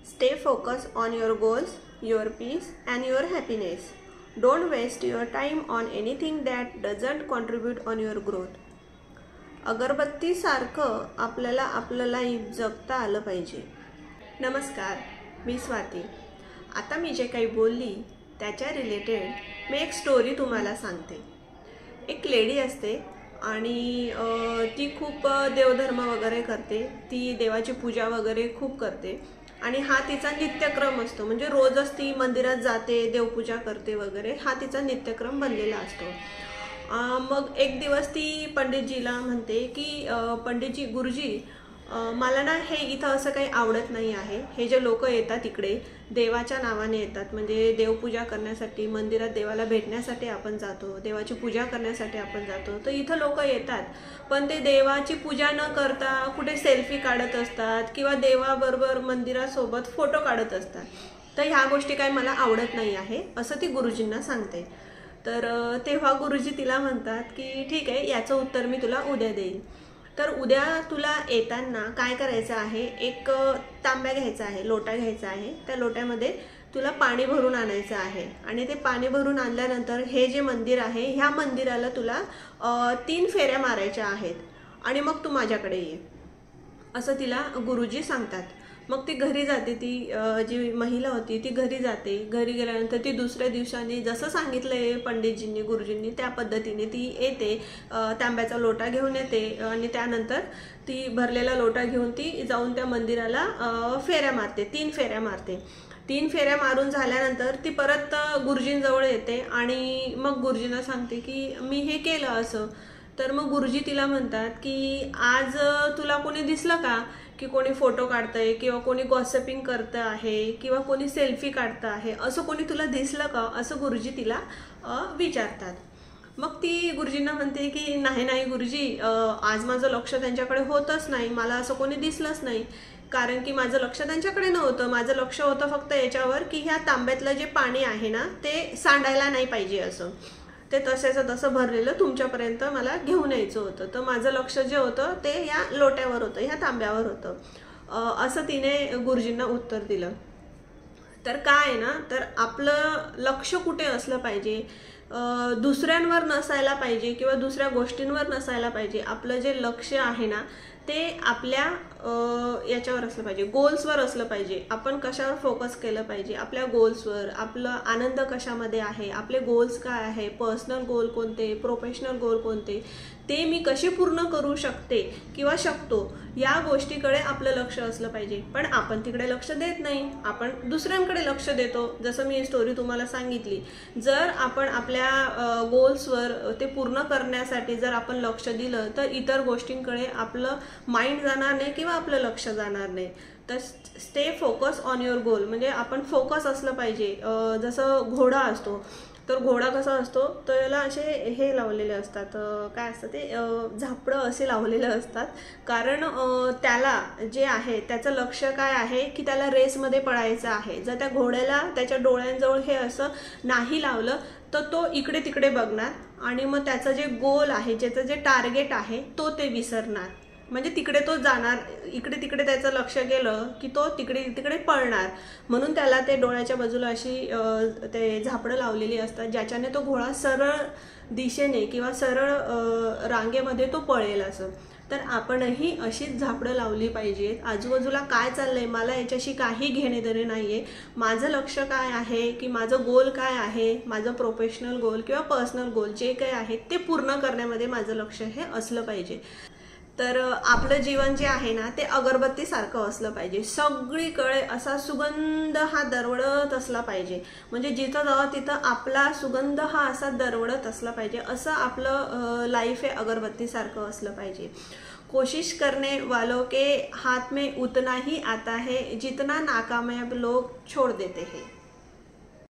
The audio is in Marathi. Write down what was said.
Stay focused on your goals, your peace, and your happiness. Don't waste your time on anything that doesn't contribute on your growth. अगरबत्ती सारखं आपल्याला आपलं लाईफ जगता आलं पाहिजे. नमस्कार, मी स्वाती. आता मी जे काही बोलली त्याच्या रिलेटेड मी एक स्टोरी तुम्हाला सांगते. एक लेडी असते आणि ती खूप देवधर्म वगैरे करते. ती देवाची पूजा वगैरे खूप करते आणि हा तिचा नित्यक्रम असतो. म्हणजे रोजच ती मंदिरात जाते, देवपूजा करते वगैरे. हा तिचा नित्यक्रम बनलेला असतो. मग एक दिवस ती पंडितजीला म्हणते की पंडितजी, गुरुजी, मला ना हे इथं असं काही आवडत नाही आहे. हे जे लोक येतात इकडे देवाच्या नावाने येतात, म्हणजे देवपूजा करण्यासाठी, मंदिरात देवाला भेटण्यासाठी आपण जातो, देवाची पूजा करण्यासाठी आपण जातो. तर इथं लोक येतात पण ते देवाची पूजा न करता कुठे सेल्फी काढत असतात किंवा देवाबरोबर मंदिरासोबत फोटो काढत असतात. तर ह्या गोष्टी काही मला आवडत नाही आहे असं ती गुरुजींना सांगते. तर तेव्हा गुरुजी तिला म्हणतात की ठीक आहे, याचं उत्तर मी तुला उद्या देईन. तर उद्या तुला येताना काय करायचं आहे, एक तांब्या घ्यायचा आहे, लोटा घ्यायचा आहे. त्या लोट्यामध्ये तुला पाणी भरून आणायचं आहे आणि ते पाणी भरून आणल्यानंतर हे जे मंदिर आहे ह्या मंदिराला तुला 3 फेऱ्या मारायच्या आहेत आणि मग तू माझ्याकडे ये असं तिला गुरुजी सांगतात. मग ती घरी जाते. ती जी महिला होती ती घरी जाते. घरी गेल्यानंतर ती दुसऱ्या दिवसाने जसं सांगितलंय पंडितजींनी, गुरुजींनी, त्या पद्धतीने ती येते. तांब्याचा लोटा घेऊन येते आणि त्यानंतर ती भरलेला लोटा घेऊन ती जाऊन त्या मंदिराला फेऱ्या मारते. 3 फेऱ्या मारते. 3 फेऱ्या मारून झाल्यानंतर ती परत गुरुजींजवळ येते आणि मग गुरुजींना सांगते की मी हे केलं असं. तर मग गुरुजी तिला म्हणतात की आज तुला कोणी दिसलं का की कोणी फोटो काढतंय किंवा कोणी गॉसिपिंग करतं आहे किंवा कोणी सेल्फी काढतं आहे, असं कोणी तुला दिसलं का असं गुरुजी तिला विचारतात. मग ती गुरुजींना म्हणते की नाही गुरुजी, आज माझं लक्ष त्यांच्याकडे होतच नाही, मला असं कोणी दिसलंच नाही. कारण की माझं लक्ष त्यांच्याकडे नव्हतं. माझं लक्ष होतं फक्त याच्यावर की ह्या तांब्यातलं जे पाणी आहे ना ते सांडायला नाही पाहिजे असं. ते तसेचं तसं भरलेलं तुमच्यापर्यंत मला घेऊन यायचं होतं. तर माझं लक्ष जे होतं ते या लोट्यावर होतं, ह्या तांब्यावर होतं असं तिने गुरुजींना उत्तर दिलं. तर काय ना, तर आपलं लक्ष कुठे असलं पाहिजे, दुसऱ्यांवर नसायला पाहिजे किंवा दुसऱ्या गोष्टींवर नसायला पाहिजे. आपलं जे लक्ष आहे ना ते आपल्या याच्यावर असलं पाहिजे, गोल्सवर असलं पाहिजे. आपण कशावर फोकस केलं पाहिजे, आपल्या गोल्सवर. आपलं आनंद कशामध्ये आहे, आपले गोल्स काय आहे, पर्सनल गोल कोणते, प्रोफेशनल गोल कोणते, ते मी कसे पूर्ण करू शकते किंवा शकतो, या गोष्टीकडे आपलं लक्ष असलं पाहिजे. पण आपण तिकडे लक्ष देत नाही, आपण दुसऱ्यांकडे लक्ष देतो. जसं मी स्टोरी तुम्हाला सांगितली, जर आपण आपल्या गोल्सवर ते पूर्ण करण्यासाठी जर आपण लक्ष दिलं तर इतर गोष्टींकडे आपलं माइंड जाणार नाही किंवा आपलं लक्ष जाणार नाही. तर स्टे फोकस ऑन युअर गोल, म्हणजे आपण फोकस असलं पाहिजे. जसं घोडा असतो, तर घोडा कसा असतो, तर याला असे हे लावलेले असतात, काय असतं ते, झापडं असे लावलेले असतात. कारण त्याला जे आहे त्याचं लक्ष काय आहे की त्याला रेसमध्ये पळायचं आहे. जर त्या घोड्याला त्याच्या डोळ्यांजवळ हे असं नाही लावलं तर तो इकडे तिकडे बघणार आणि मग त्याचं जे गोल आहे, ज्याचं जे टार्गेट आहे तो ते विसरणार. म्हणजे तिकडे तो जाणार, इकडे तिकडे त्याचं लक्ष गेलं की तो तिकडे तिकडे पळणार. म्हणून त्याला ते डोळ्याच्या बाजूला अशी ते झापडं लावलेली असतात, ज्याच्याने तो घोडा सरळ दिशेने किंवा सरळ रांगेमध्ये तो पळेल असं. तर आपणही अशीच झापडं लावली पाहिजेत. आजूबाजूला काय चाललंय मला याच्याशी काही घेणे देणे नाहीये. माझं लक्ष काय आहे की माझं गोल काय आहे, माझं प्रोफेशनल गोल किंवा पर्सनल गोल जे काही आहे ते पूर्ण करण्यामध्ये माझं लक्ष हे असलं पाहिजे. तर आपलं जीवन जे आहे ना ते अगरबत्तीसारखं असलं पाहिजे. सगळीकडे असा सुगंध हा दरवळत असला पाहिजे. म्हणजे जिथं जावं तिथं आपला सुगंध हा असा दरवळत असला पाहिजे. असं आपलं लाईफ हे अगरबत्तीसारखं असलं पाहिजे. कोशिश करने वालों के हाथ में उतना ही आता है जितना नाकामयाब लोग छोड़ देते हैं.